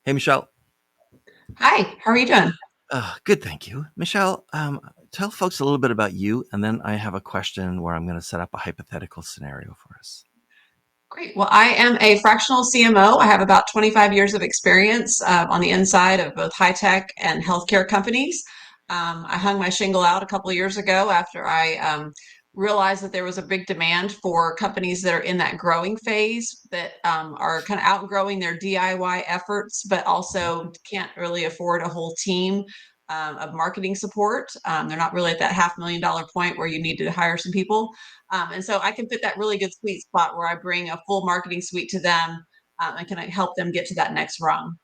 Hey, Michelle. Hi, how are you doing? Good, thank you. Michelle, tell folks a little bit about you, and then I have a question where I'm going to set up a hypothetical scenario for us. Great. Well, I am a fractional CMO. I have about 25 years of experience on the inside of both high tech and healthcare companies. I hung my shingle out a couple of years ago after I realized that there was a big demand for companies that are in that growing phase that are kind of outgrowing their DIY efforts, but also can't really afford a whole team of marketing support. They're not really at that $500,000 point where you need to hire some people. And so I can fit that really good sweet spot where I bring a full marketing suite to them and can I help them get to that next rung.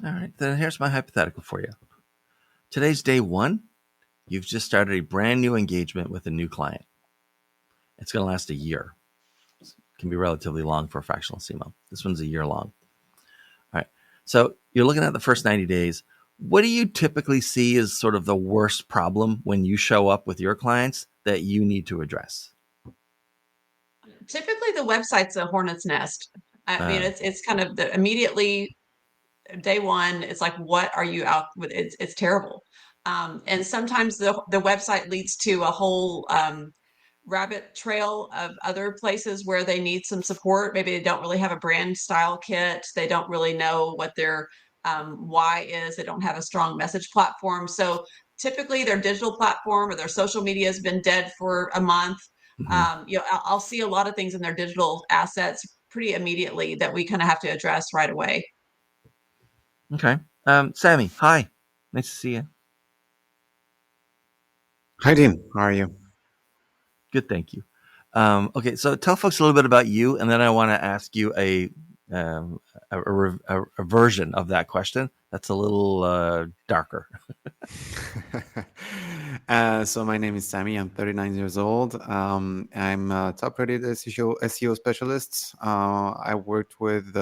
All right, then here's my hypothetical for you. Today's day one. You've just started a brand new engagement with a new client. It's going to last a year. It can be relatively long for a fractional CMO. This one's a year long. All right. So you're looking at the first 90 days. What do you typically see as sort of the worst problem when you show up with your clients that you need to address? Typically, the website's a hornet's nest. I mean, Uh, it's kind of the immediately day one. It's like, what are you out with? It's terrible. And sometimes the website leads to a whole rabbit trail of other places where they need some support. Maybe they don't really have a brand style kit. They don't really know what their why is. They don't have a strong message platform. So typically their digital platform or their social media has been dead for a month. mhm. I'll see a lot of things in their digital assets pretty immediately that we kind of have to address right away. Okay. Samy, hi. Nice to see you. Hi, Dean. How are you? Good, thank you. Okay, so tell folks a little bit about you, and then I want to ask you um, a version of that question that's a little darker. So my name is Samy. I'm 39 years old. I'm a top-rated SEO specialist. I worked with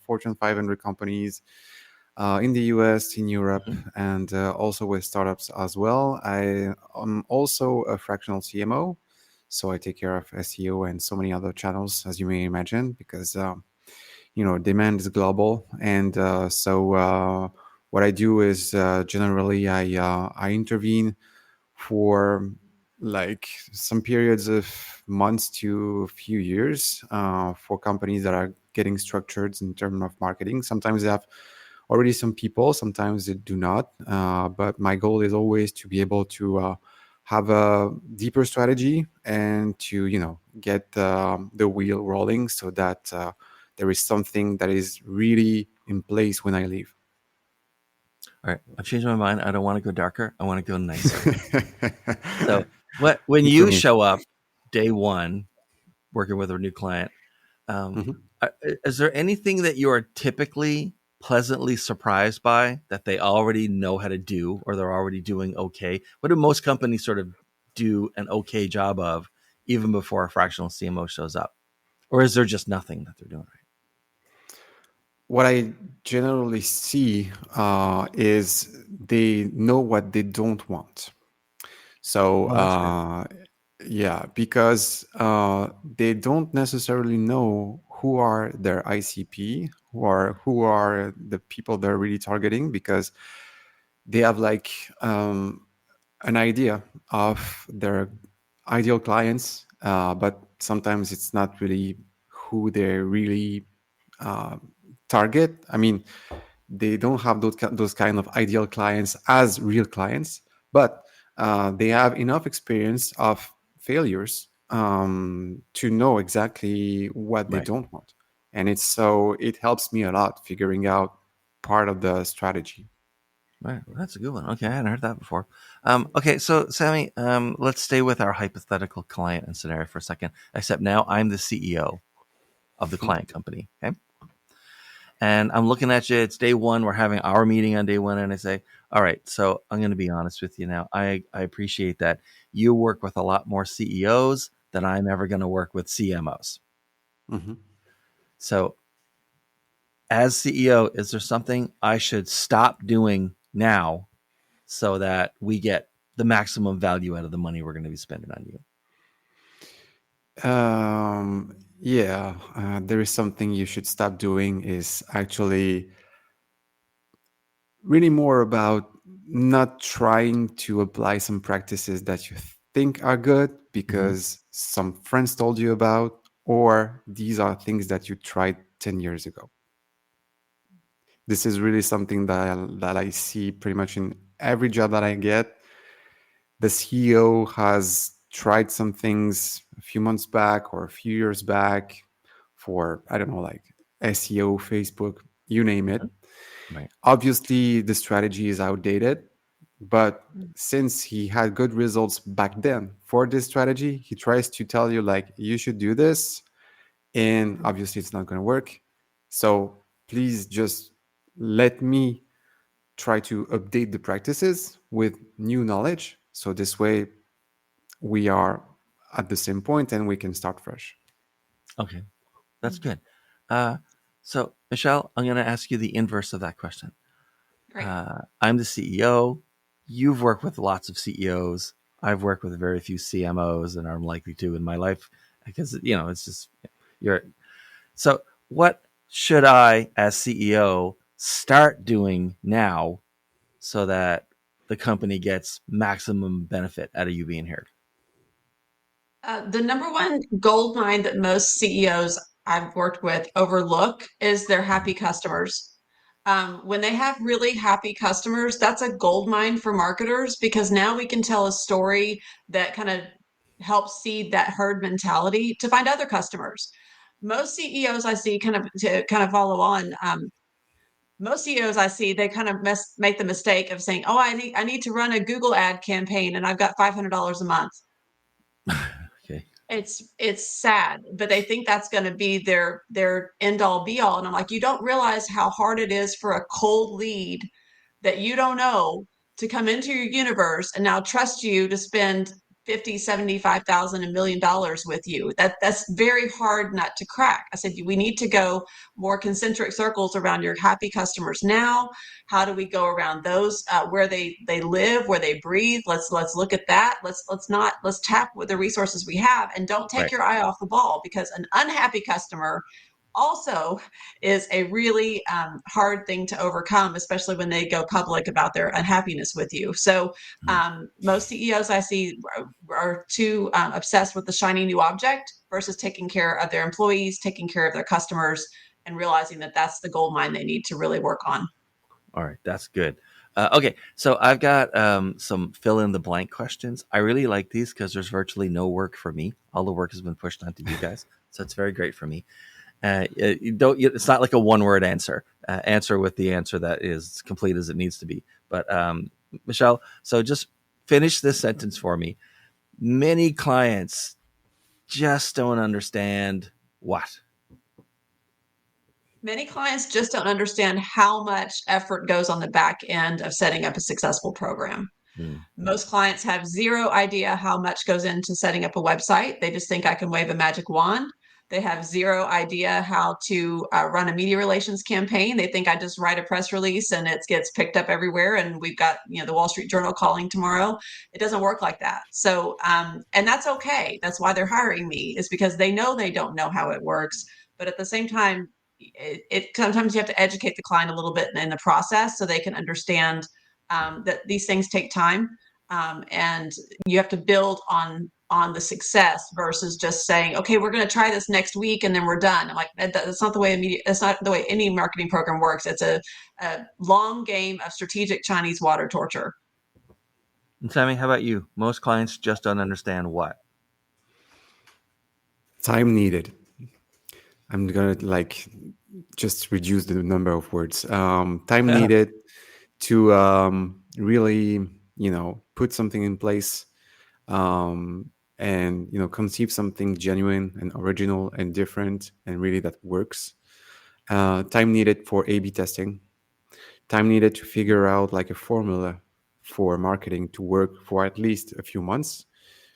Fortune 500 companies in the US, in Europe, Mhm. and also with startups as well. I am also a fractional CMO, so I take care of SEO and so many other channels, as you may imagine, because demand is global, and what I do is generally I intervene for like some periods of months to a few years for companies that are getting structured in terms of marketing. Sometimes they have already some people, sometimes they do not. But my goal is always to be able to have a deeper strategy and to get the wheel rolling so that there is something that is really in place when I leave. All right, I've changed my mind. I don't want to go darker. I want to go nicer. So, when Good for you me. show up day one working with a new client, um, Mhm. is there anything that you are typically pleasantly surprised by that they already know how to do or they're already doing okay? What do most companies sort of do an okay job of even before a fractional CMO shows up? Or is there just nothing that they're doing What I generally see is they know what they don't want. So right? Oh, that's good. yeah, because they don't necessarily know who are their ICP, who are the people they're really targeting, because they have like an idea of their ideal clients, but sometimes it's not really who they really uh, target. I mean, they don't have those kind of ideal clients as real clients, but they have enough experience of failures to know exactly what they Right. don't want, and it helps me a lot figuring out part of the strategy. Right. That's a good one. Okay. I hadn't heard that before. Okay. So, Sammy, let's stay with our hypothetical client and scenario for a second, except now I'm the CEO of the client company. Okay. And I'm looking at you. It's day one. We're having our meeting on day one. And I say, all right, so I'm going to be honest with you now. I appreciate that you work with a lot more CEOs than I'm ever going to work with CMOs. Hmm. So, as CEO, is there something I should stop doing now so that we get the maximum value out of the money we're going to be spending on you? Yeah, there is something you should stop doing is actually really more about not trying to apply some practices that you think are good Mm-hmm. because some friends told you about, or these are things that you tried 10 years ago. This is really something that I see pretty much in every job that I get. The CEO has tried some things a few months back or a few years back for, I don't know, like SEO, Facebook, you name it. Right. Obviously, the strategy is outdated, but since he had good results back then for this strategy, he tries to tell you, like, you should do this. And obviously, it's not going to work. So please just let me try to update the practices with new knowledge. So this way, we are at the same point and we can start fresh. Okay, that's good. Uh, so, Michelle, I'm going to ask you the inverse of that question. Great. I'm the CEO. You've worked with lots of CEOs. I've worked with very few CMOs, and I'm likely to in my life because it's just you're. So, what should I, as CEO, start doing now so that the company gets maximum benefit out of you being here? The number one gold mine that most CEOs I've worked with overlook is their happy customers. When they have really happy customers, that's a gold mine for marketers because now we can tell a story that kind of helps seed that herd mentality to find other customers. Most CEOs I see kind of to kind of follow on. Most CEOs I see, they kind of make the mistake of saying, "Oh, I need to run a Google ad campaign, and I've got $500 a month." Okay. It's sad, but they think that's going to be their end all be all. And I'm like, you don't realize how hard it is for a cold lead that you don't know to come into your universe and now trust you to spend 50, 75,000, $1 million with you. That's very hard nut to crack. I said we need to go more concentric circles around your happy customers now. How do we go around those where they live, where they breathe? Let's look at that. Let's tap with the resources we have and don't take Right. your eye off the ball because an unhappy customer also is a really hard thing to overcome, especially when they go public about their unhappiness with you. So Mhm. most CEOs I see are too obsessed with the shiny new object versus taking care of their employees, taking care of their customers, and realizing that that's the gold mine they need to really work on. All right, that's good. Okay, so I've got some fill in the blank questions. I really like these because there's virtually no work for me. All the work has been pushed onto you guys, so it's very great for me. You don't. It's not like a one word answer. Answer with the answer that is complete as it needs to be. But Michelle, so just finish this sentence for me. Many clients just don't understand what. Many clients just don't understand how much effort goes on the back end of setting up a successful program. Mm, Most clients have zero idea how much goes into setting up a website. They just think I can wave a magic wand. They have zero idea how to run a media relations campaign. They think I just write a press release and it gets picked up everywhere. And we've got the Wall Street Journal calling tomorrow. It doesn't work like that. So, and that's okay. That's why they're hiring me is because they know they don't know how it works. But at the same time, it sometimes you have to educate the client a little bit in the process so they can understand that these things take time and you have to build on the success versus just saying, okay, we're going to try this next week and then we're done. I'm like, that's not the way that's not the way any marketing program works. It's a long game of strategic Chinese water torture. And Sammy, how about you? Most clients just don't understand what. Time needed. I'm gonna like just reduce the number of words. Time needed to really, put something in place, and conceive something genuine and original and different and really that works. Time needed for A/B testing. Time needed to figure out like a formula for marketing to work for at least a few months,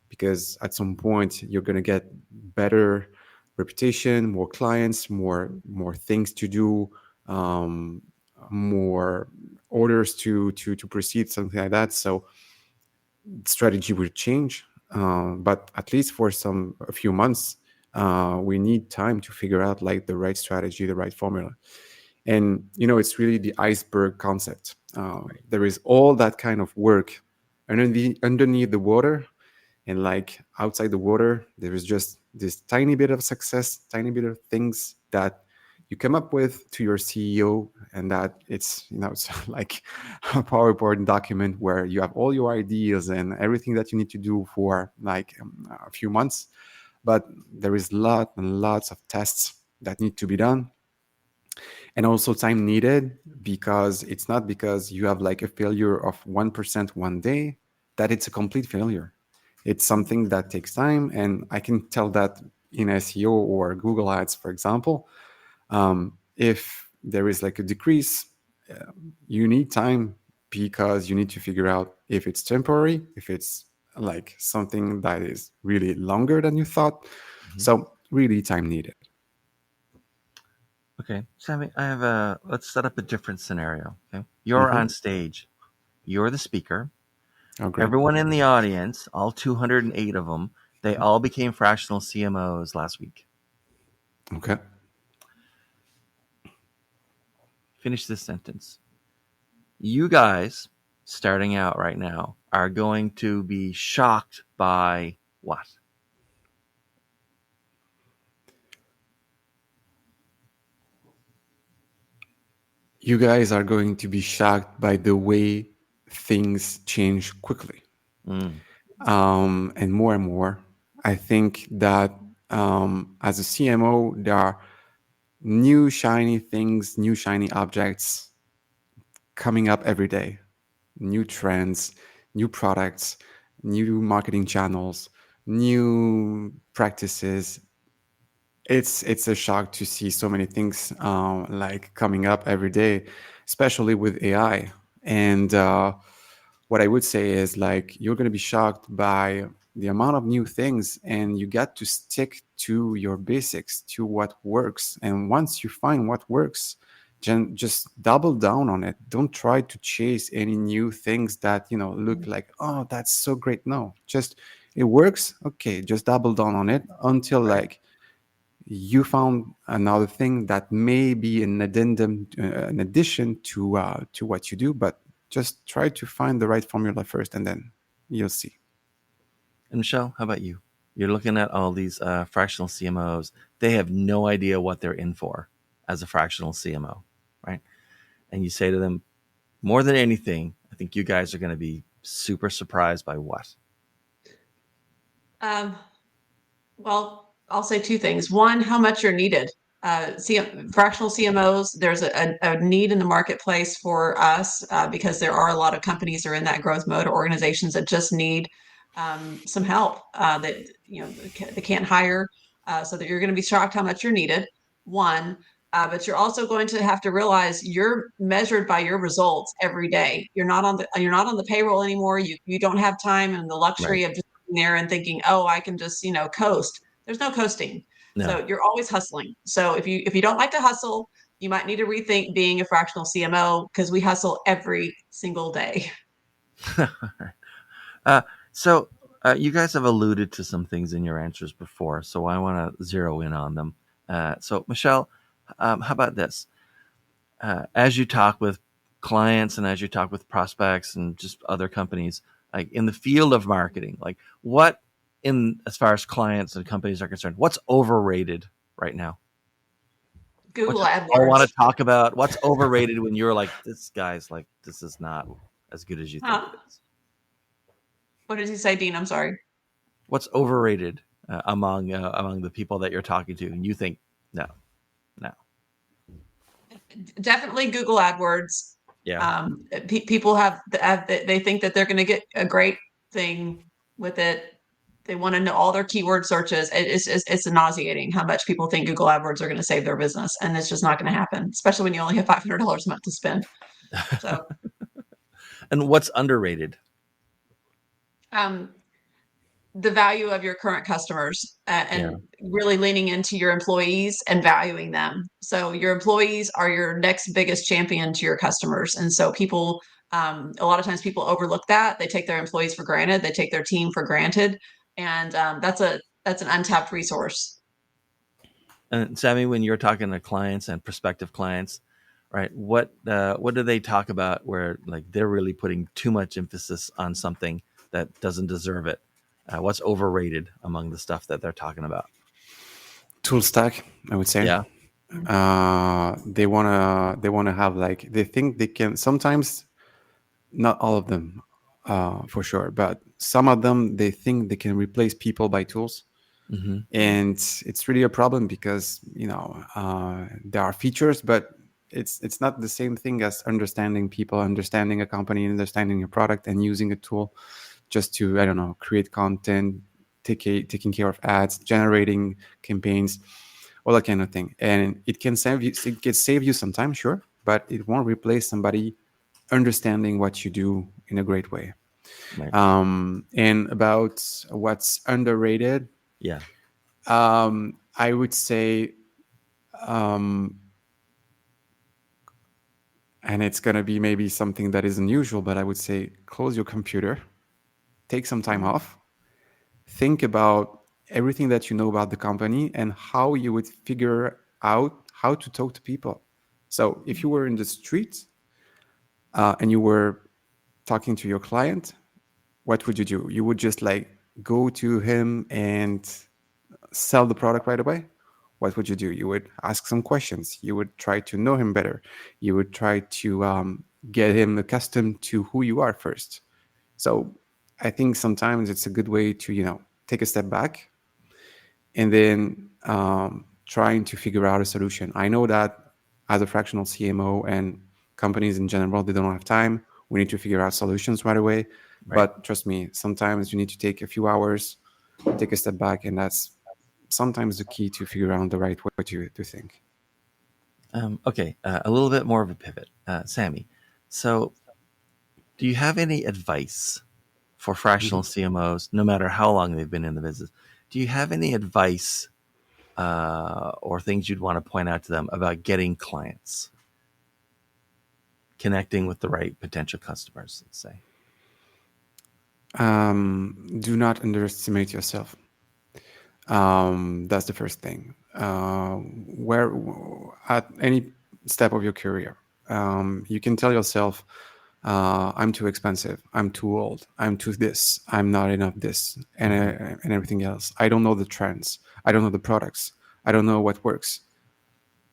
because at some point you're going to get better reputation, more clients, more things to do, um, more orders to proceed, something like that. So strategy will change, but at least for a few months, we need time to figure out like the right strategy, the right formula. And it's really the iceberg concept. There is all that kind of work underneath the water, and like outside the water, there is just this tiny bit of success, tiny bit of things that you come up with to your CEO, and that it's like a PowerPoint document where you have all your ideas and everything that you need to do for like a few months. But there is lots and lots of tests that need to be done, and also time needed, because it's not because you have like a failure of 1% one day that it's a complete failure. It's something that takes time, and I can tell that in SEO or Google Ads, for example. If there is like a decrease, you need time, because you need to figure out if it's temporary, if it's like something that is really longer than you thought. Mm-hmm. So really time needed. Okay, Samy, let's set up a different scenario. Okay, you're on stage, you're the speaker. Oh, great. Everyone in the audience, all 208 of them, they all became fractional CMOs last week. Okay. Finish this sentence. You guys, starting out right now, are going to be shocked by what? You guys are going to be shocked by the way things change quickly. And more. I think that as a CMO, there are new shiny things, new shiny objects coming up every day, new trends, new products, new marketing channels, new practices. It's a shock to see so many things like coming up every day, especially with AI. And what I would say is like you're going to be shocked by the amount of new things, and you got to stick to your basics, to what works. And once you find what works, just double down on it. Don't try to chase any new things that look like, oh, that's so great. No, just it works. Okay, just double down on it until like you found another thing that may be an addendum, an addition to what you do, but just try to find the right formula first, and then you'll see. And Michelle, how about you? You're looking at all these fractional CMOs. They have no idea what they're in for as a fractional CMO, right? And you say to them, more than anything, I think you guys are going to be super surprised by what? Well, I'll say two things. One, how much you're needed. Fractional CMOs, there's a need in the marketplace for us because there are a lot of companies that are in that growth mode, or organizations that just need some help that they can't hire. So that you're going to be shocked how much you're needed. One, but you're also going to have to realize you're measured by your results every day. You're not on the payroll anymore. You don't have time and the luxury Right. of just there and thinking, oh, I can just, coast. There's no coasting. No. So you're always hustling. So if you don't like to hustle, you might need to rethink being a fractional CMO, because we hustle every single day. So you guys have alluded to some things in your answers before, so I want to zero in on them. So Michelle, how about this? As you talk with clients and as you talk with prospects and just other companies, like in the field of marketing, like what as far as clients and companies are concerned, what's overrated right now? Google I want AdWords. to talk about what's overrated when you're like, this guy's like, this is not as good as you think it is. What did he say, Dean? I'm sorry. What's overrated among the people that you're talking to, and you think no. Definitely Google AdWords. Yeah. People they think that they're going to get a great thing with it. They want to know all their keyword searches. It's nauseating how much people think Google AdWords are going to save their business, and it's just not going to happen, especially when you only have $500 a month to spend. So, And what's underrated? The value of your current customers and really leaning into your employees and valuing them. So your employees are your next biggest champion to your customers. And so people, a lot of times people overlook that. They take their employees for granted. They take their team for granted. And that's an untapped resource. And Samy, when you're talking to clients and prospective clients, right? What do they talk about where like they're really putting too much emphasis on something that doesn't deserve it? What's overrated among the stuff that they're talking about? Tool stack, I would say. Yeah. They wanna have, like, they think they can sometimes, not all of them, for sure, but some of them, they think they can replace people by tools. Mm-hmm. And it's really a problem because, there are features, but it's not the same thing as understanding people, understanding a company, understanding a product, and using a tool just to, I don't know, create content, taking care of ads, generating campaigns, all that kind of thing. And it can save you some time, sure, but it won't replace somebody understanding what you do in a great way. Right. And about what's underrated, Yeah. I would say, and it's going to be maybe something that is unusual, but I would say close your computer, take some time off, think about everything that you know about the company and how you would figure out how to talk to people. So if you were in the street, and you were talking to your client, what would you do? You would just like go to him and sell the product right away? What would you do? You would ask some questions. You would try to know him better. You would try to get him accustomed to who you are first. So I think sometimes it's a good way to, take a step back and then trying to figure out a solution. I know that as a fractional CMO and companies in general, they don't have time. We need to figure out solutions right away. Right. But trust me, sometimes you need to take a few hours, take a step back, and that's sometimes the key to figure out the right way to think. Okay. A little bit more of a pivot, Samy. So, do you have any advice for fractional Mhm. CMOs, no matter how long they've been in the business? Do you have any advice or things you'd want to point out to them about getting clients, connecting with the right potential customers, let's say? Do not underestimate yourself. That's the first thing. Where at any step of your career, you can tell yourself, "I'm too expensive. I'm too old. I'm too this. I'm not enough this, Mm-hmm. and everything else. I don't know the trends. I don't know the products. I don't know what works."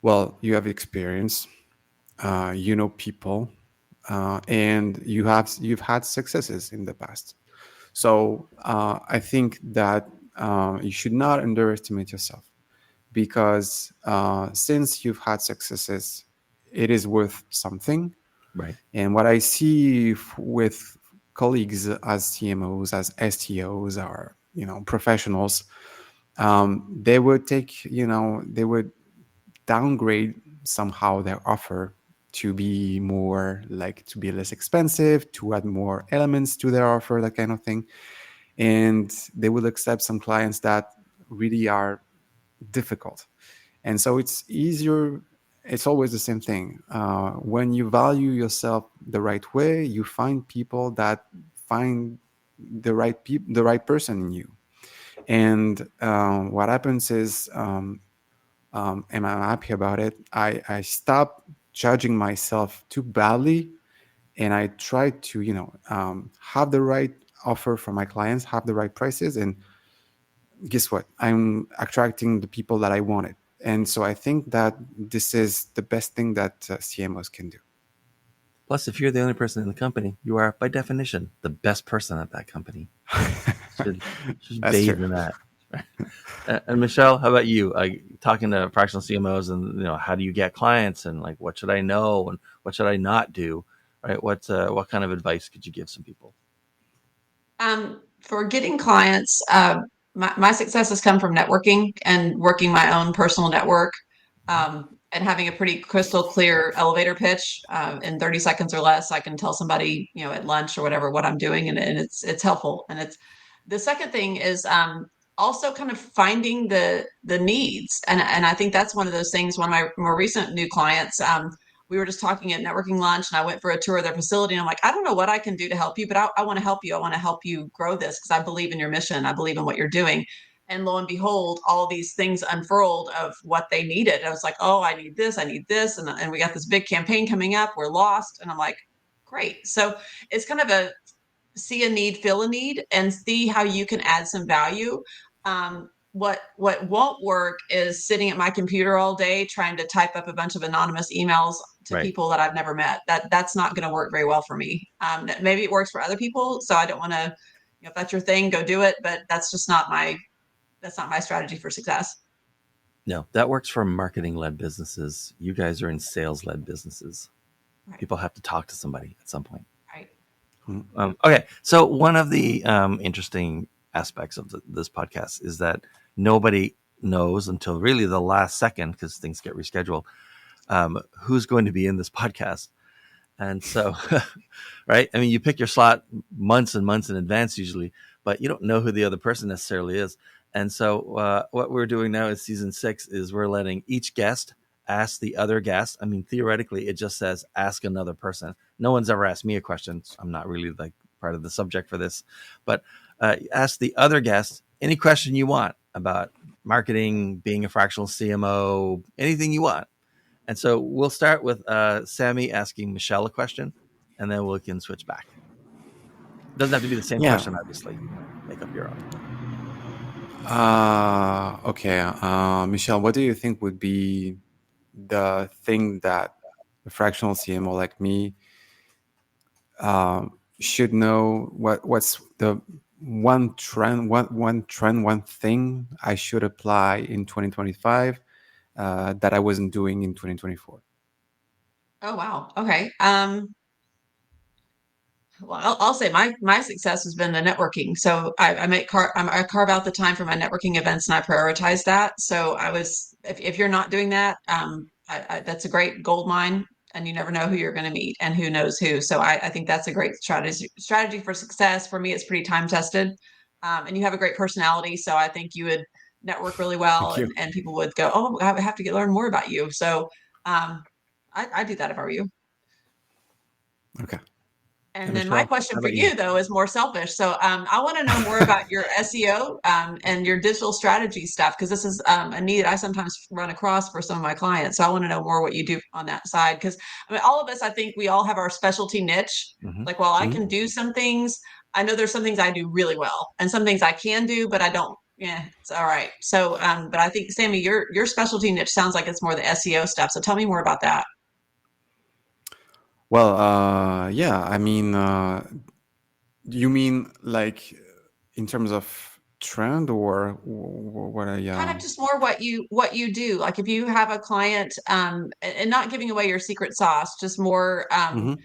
Well, you have experience. You know people, and you've had successes in the past. So I think that you should not underestimate yourself because since you've had successes, it is worth something. Right. And what I see with colleagues as CMOs, as STOs, or professionals, they would downgrade somehow their offer to be more like to be less expensive, to add more elements to their offer, that kind of thing. And they will accept some clients that really are difficult. And so it's easier. It's always the same thing. When you value yourself the right way, you find people that find the right person in you. And what happens is, and I'm happy about it. I stop judging myself too badly, and I try to, have the right offer for my clients, have the right prices, and guess what? I'm attracting the people that I wanted. And so I think that this is the best thing that CMOs can do. Plus, if you're the only person in the company, you are, by definition, the best person at that company. Should should That's true. bathe in that. And Michelle, how about you? Talking to fractional CMOs, and how do you get clients, and like what should I know, and what should I not do? Right? What kind of advice could you give some people? For getting clients, my success has come from networking and working my own personal network, and having a pretty crystal clear elevator pitch in 30 seconds or less. I can tell somebody, at lunch or whatever, what I'm doing, and it's helpful. And it's the second thing is also kind of finding the needs, and I think that's one of those things. One of my more recent new clients. We were just talking at networking lunch and I went for a tour of their facility and I'm like, I don't know what I can do to help you, but I want to help you. I want to help you grow this because I believe in your mission. I believe in what you're doing. And lo and behold, all these things unfurled of what they needed. I was like, oh, I need this, and we got this big campaign coming up. We're lost. And I'm like, great. So it's kind of a see a need, fill a need, and see how you can add some value. What won't work is sitting at my computer all day trying to type up a bunch of anonymous emails to Right. people that I've never met. That's not going to work very well for me. Maybe it works for other people, so I don't want to. If that's your thing, go do it. But that's not my strategy for success. No, that works for marketing-led businesses. You guys are in sales-led businesses. Right. People have to talk to somebody at some point. Right. Okay, so one of the interesting aspects of this podcast is that nobody knows until really the last second, because things get rescheduled, who's going to be in this podcast. And so, right? I mean, you pick your slot months and months in advance usually, but you don't know who the other person necessarily is. And so, what we're doing now is season 6 is we're letting each guest ask the other guest. I mean, theoretically, it just says ask another person. No one's ever asked me a question. So I'm not really like part of the subject for this, but ask the other guest any question you want about marketing, being a fractional CMO, anything you want. And so we'll start with Samy asking Michelle a question, and then we can switch back. It doesn't have to be the same question, obviously. Make up your own. Okay. Michelle, what do you think would be the thing that a fractional CMO like me should know? What's the one trend, one thing I should apply in 2025 that I wasn't doing in 2024? Oh wow. Okay. Well, I'll say my success has been the networking. So I carve out the time for my networking events and I prioritize that. So if you're not doing that, that's a great gold mine, and you never know who you're going to meet and who knows who. So I think that's a great strategy for success. For me, it's pretty time tested, and you have a great personality. So I think you would network really well, Thank you. and people would go, oh, I have to learn more about you. So I do that if I were you. Okay. And then my Michelle, question how for about you? you, though, is more selfish. So I want to know more about your SEO and your digital strategy stuff, because this is a need I sometimes run across for some of my clients. So I want to know more what you do on that side, because I mean, all of us, I think we all have our specialty niche. Mm-hmm. Like, while I Mhm. can do some things, I know there's some things I do really well, and some things I can do, but I don't. Yeah, it's all right. So, but I think, Samy, your specialty niche sounds like it's more the SEO stuff. So tell me more about that. Well, yeah. I mean, you mean like in terms of trend or what I Kind of just more what you do. Like, if you have a client, and not giving away your secret sauce, just more, Mhm.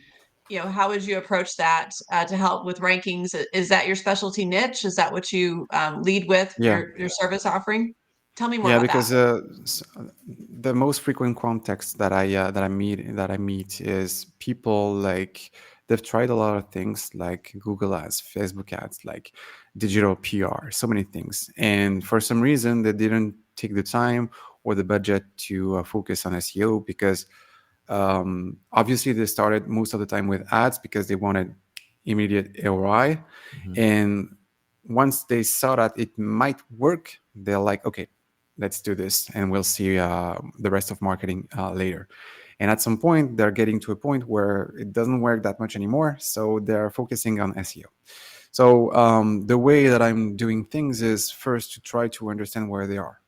how would you approach that to help with rankings? Is that your specialty niche? Is that what you lead with Yeah. your service offering? Tell me more Yeah, about that. because the most frequent context that I meet is people like they've tried a lot of things like Google ads, Facebook ads, like digital PR, so many things, and for some reason they didn't take the time or the budget to focus on SEO because obviously they started most of the time with ads because they wanted immediate ROI, Mm-hmm. and once they saw that it might work, they're like, okay, let's do this and we'll see the rest of marketing later. And at some point they're getting to a point where it doesn't work that much anymore, so they're focusing on SEO. So the way that I'm doing things is first to try to understand where they are,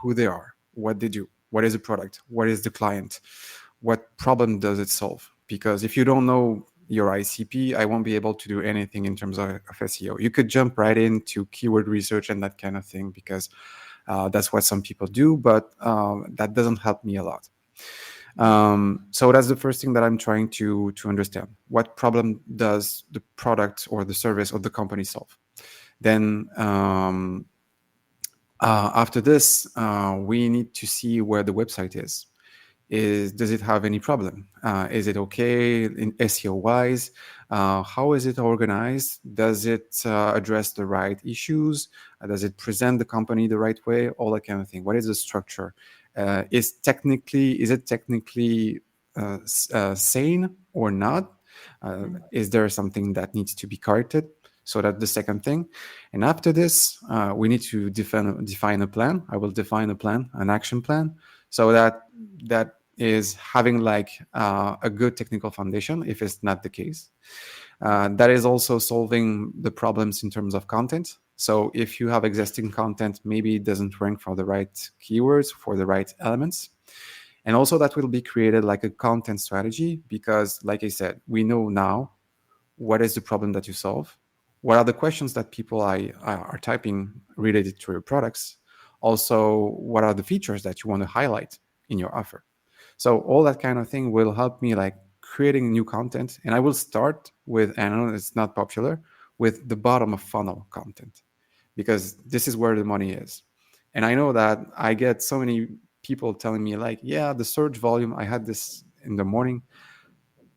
who they are, what they do, what is the product, what is the client, what problem does it solve. Because if you don't know your ICP, I won't be able to do anything in terms of SEO. You could jump right into keyword research and that kind of thing because that's what some people do, but that doesn't help me a lot. So that's the first thing that I'm trying to understand. What problem does the product or the service or the company solve? Then after this, we need to see where the website is. Does it have any problem? Is it okay in SEO wise? How is it organized? Does it address the right issues? Does it present the company the right way? All that kind of thing. What is the structure? Is it technically sane or not? Is there something that needs to be corrected? So that's the second thing. And after this, we need to define a plan. I will define a plan, an action plan, so that is having like a good technical foundation if it's not the case. That is also solving the problems in terms of content. So if you have existing content, maybe it doesn't rank for the right keywords, for the right elements. And also that will be created like a content strategy, because like I said, we know now what is the problem that you solve, what are the questions that people are typing related to your products, also what are the features that you want to highlight in your offer. So all that kind of thing will help me like creating new content. And I will start with, and I know it's not popular, with the bottom of funnel content, because this is where the money is. And I know that I get so many people telling me like, yeah, the search volume, I had this in the morning,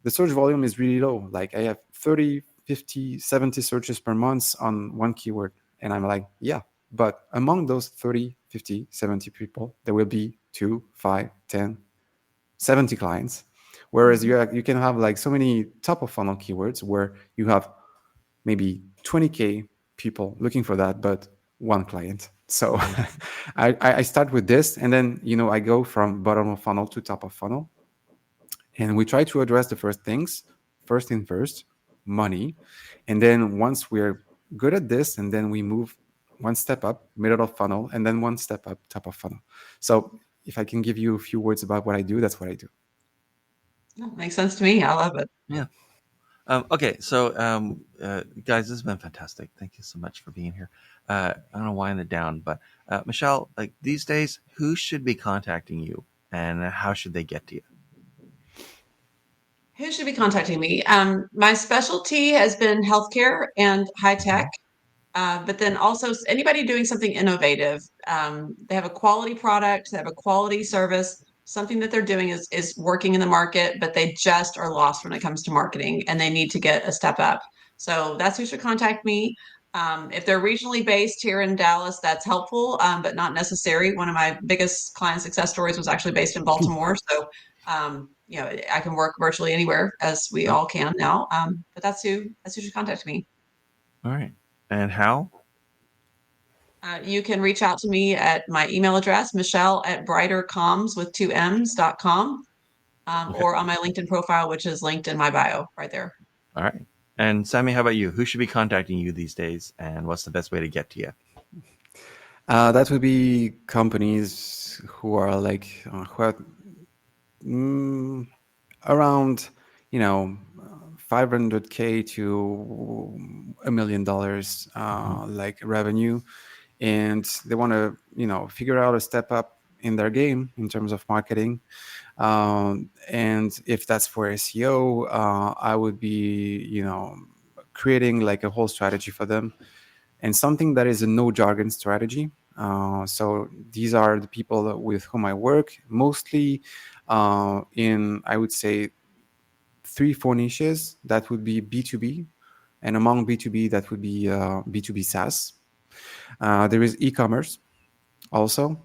the search volume is really low. Like I have 30, 50, 70 searches per month on one keyword. And I'm like, yeah, but among those 30, 50, 70 people, there will be 2, 5, 10, 70 clients. Whereas you can have like so many top of funnel keywords where you have maybe 20K people looking for that, but one client. So I start with this, and then, I go from bottom of funnel to top of funnel. And we try to address the first things, first thing first, money. And then once we're good at this, and then we move one step up, middle of funnel, and then one step up, top of funnel. So if I can give you a few words about what I do, that's what I do. That makes sense to me. I love it. Yeah. Okay, so guys, this has been fantastic. Thank you so much for being here. I don't know wind it down, but Michelle, like these days, who should be contacting you, and how should they get to you? Who should be contacting me? My specialty has been healthcare and high tech, but then also anybody doing something innovative. They have a quality product, they have a quality service, something that they're doing is working in the market, but they just are lost when it comes to marketing and they need to get a step up. So that's who should contact me. If they're regionally based here in Dallas, that's helpful, but not necessary. One of my biggest client success stories was actually based in Baltimore. So, I can work virtually anywhere, as we all can now. But that's who should contact me. All right, and how? You can reach out to me at my email address, Michelle@brightercoms with 2Ms.com, Okay. or on my LinkedIn profile, which is linked in my bio right there. All right. And Samy, how about you? Who should be contacting you these days, and what's the best way to get to you? That would be companies who are like, who are around, 500K to $1 million like revenue, and they want to figure out a step up in their game in terms of marketing. And if that's for SEO, I would be creating like a whole strategy for them, and something that is a no jargon strategy. So these are the people with whom I work, mostly in, I would say, 3-4 niches. That would be B2B, and among B2B, that would be B2B SaaS. There is e-commerce also,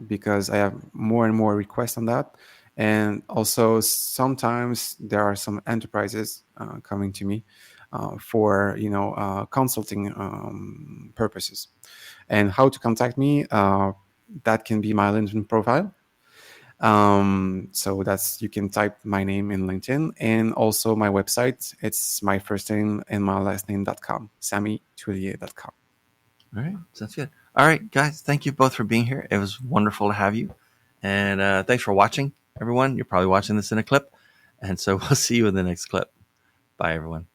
because I have more and more requests on that. And also sometimes there are some enterprises coming to me for consulting purposes. And how to contact me, that can be my LinkedIn profile. So you can type my name in LinkedIn, and also my website. It's my first name and my last name.com, SamyThuillier.com. All right, sounds good. All right, guys, thank you both for being here. It was wonderful to have you. And thanks for watching, everyone. You're probably watching this in a clip. And so we'll see you in the next clip. Bye, everyone.